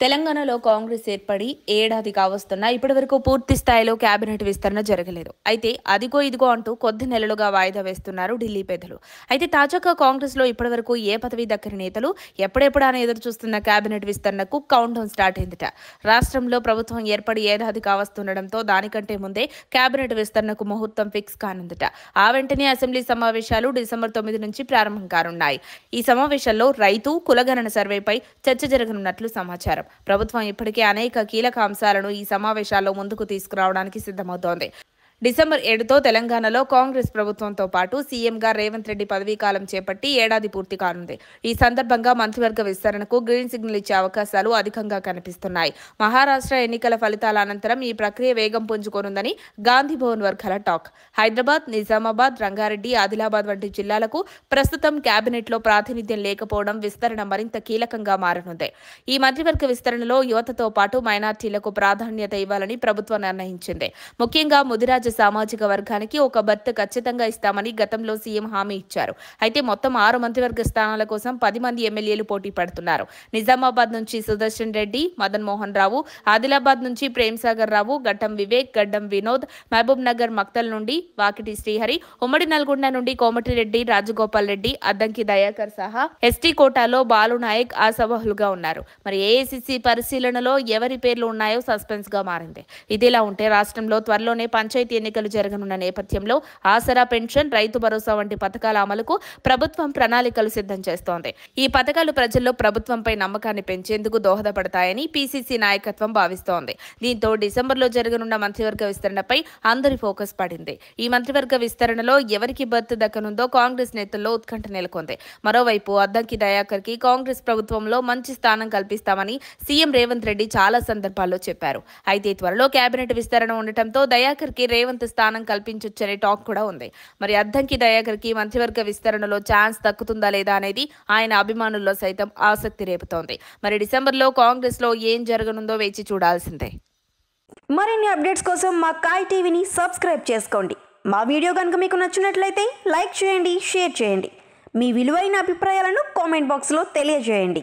తెలంగాణలో కాంగ్రెస్ ఏర్పడి ఏడాది కావస్తున్నా ఇప్పటివరకు పూర్తి స్థాయిలో కేబినెట్ విస్తరణ జరగలేదు. అయితే అదిగో ఇదిగో అంటూ కొద్ది నెలలుగా వాయిదా వేస్తున్నారు ఢిల్లీ పెద్దలు. అయితే తాజాగా కాంగ్రెస్లో ఇప్పటివరకు ఏ పదవి దక్కని నేతలు ఎప్పుడెప్పుడా అని ఎదురు చూస్తున్న కేబినెట్ విస్తరణకు కౌంట్ డౌన్ స్టార్ట్ అయిందట. రాష్ట్రంలో ప్రభుత్వం ఏర్పడి ఏడాది కావస్తుండటంతో దానికంటే ముందే కేబినెట్ విస్తరణకు ముహూర్తం ఫిక్స్ కానుందట. ఆ వెంటనే అసెంబ్లీ సమావేశాలు డిసెంబర్ 9 నుంచి ప్రారంభం కానున్నాయి. ఈ సమావేశాల్లో రైతు కులగణన సర్వేపై చర్చ జరగనున్నట్లు సమాచారం. ప్రభుత్వం ఇప్పటికే అనేక కీలక అంశాలను ఈ సమావేశాల్లో ముందుకు తీసుకురావడానికి సిద్ధమవుతోంది. డిసెంబర్ 7తో తెలంగాణలో కాంగ్రెస్ ప్రభుత్వంతో పాటు సీఎంగా రేవంత్ రెడ్డి పదవీకాలం చేపట్టి ఏడాది పూర్తి కానుంది. ఈ సందర్భంగా మంత్రివర్గ విస్తరణకు గ్రీన్ సిగ్నల్ ఇచ్చే అవకాశాలు అధికంగా కనిపిస్తున్నాయి. మహారాష్ట్ర ఎన్నికల ఫలితాల అనంతరం ఈ ప్రక్రియ వేగం పుంజుకోనుందని గాంధీభవన్ వర్గాల టాక్. హైదరాబాద్, నిజామాబాద్, రంగారెడ్డి, ఆదిలాబాద్ వంటి జిల్లాలకు ప్రస్తుతం కేబినెట్లో ప్రాతినిధ్యం లేకపోవడం విస్తరణ మరింత కీలకంగా మారనుంది. ఈ మంత్రివర్గ విస్తరణలో యువతతో పాటు మైనార్టీలకు ప్రాధాన్యత ఇవ్వాలని ప్రభుత్వం నిర్ణయించింది. ముఖ్యంగా ముదిరాజ సామాజిక వర్గానికి ఒక బర్త్ ఖచ్చితంగా ఇస్తామని గతంలో సీఎం హామీ ఇచ్చారు. అయితే మొత్తం 6 మంత్రివర్గ స్థానాల కోసం 10 మంది ఎమ్మెల్యేలు పోటీ పడుతున్నారు. నిజామాబాద్ నుంచి సుదర్శన్ రెడ్డి, మదన్ మోహన్ రావు, ఆదిలాబాద్ నుంచి ప్రేమ్సాగర్ రావు, గడ్డం వివేక్, గడ్డం వినోద్, మహబూబ్ నగర్ మక్తల్ నుండి వాకిటి శ్రీహరి, ఉమ్మడి నల్గొండ నుండి కోమటిరెడ్డి రాజగోపాల్ రెడ్డి, అద్దంకి దయాకర్ సహా ఎస్టీ కోటాలో బాలు నాయక్ ఆశావహులుగా ఉన్నారు. మరి ఏఐసీసీ పరిశీలనలో ఎవరి పేర్లు ఉన్నాయో సస్పెన్స్ గా మారింది. ఇదిలా ఉంటే రాష్ట్రంలో త్వరలోనే పంచాయతీ ఎన్నికలు జరగనున్న నేపథ్యంలో ఆసరా పెన్షన్, రైతు భరోసా వంటి పథకాల అమలుకు ప్రభుత్వం ప్రణాళికలు సిద్ధం చేస్తోంది. ఈ పథకాలు ప్రజల్లో ప్రభుత్వంపై నమ్మకాన్ని పెంచేందుకు దోహదపడతాయని పీసీసీ నాయకత్వం భావిస్తోంది. దీంతో డిసెంబర్లో జరగనున్న మంత్రివర్గ విస్తరణపై అందరి ఫోకస్ పడింది. ఈ మంత్రివర్గ విస్తరణలో ఎవరికి బర్త్ దక్కనుందో కాంగ్రెస్ నేతల్లో ఉత్కంఠ నెలకొంది. మరోవైపు అద్దంకి దయాకర్ కి కాంగ్రెస్ ప్రభుత్వంలో మంచి స్థానం కల్పిస్తామని సీఎం రేవంత్ రెడ్డి చాలా సందర్భాల్లో చెప్పారు. అయితే త్వరలో కేబినెట్ విస్తరణ ఉండటంతో దయాకర్ కి రేవంత్ స్థానం కల్పించొచ్చనే టాక్ కూడా ఉంది. మరి అద్దంకి దయాకర్ కి మంత్రివర్గ విస్తరణలో ఛాన్స్ దక్కుతుందా లేదా అనేది ఆయన అభిమానుల్లో సైతం ఆసక్తి రేపుతోంది. మరి డిసెంబర్లో కాంగ్రెస్ లో ఏం జరగనుందో వేచి చూడాల్సిందే. మరిన్ని అప్డేట్స్ కోసం మా కాయ్ టీవీని సబ్స్క్రైబ్ చేసుకోండి. మా వీడియో కనుక మీకు నచ్చినట్లయితే లైక్ చేయండి, షేర్ చేయండి. మీ విలువైన అభిప్రాయాలను కామెంట్ బాక్స్లో తెలియజేయండి.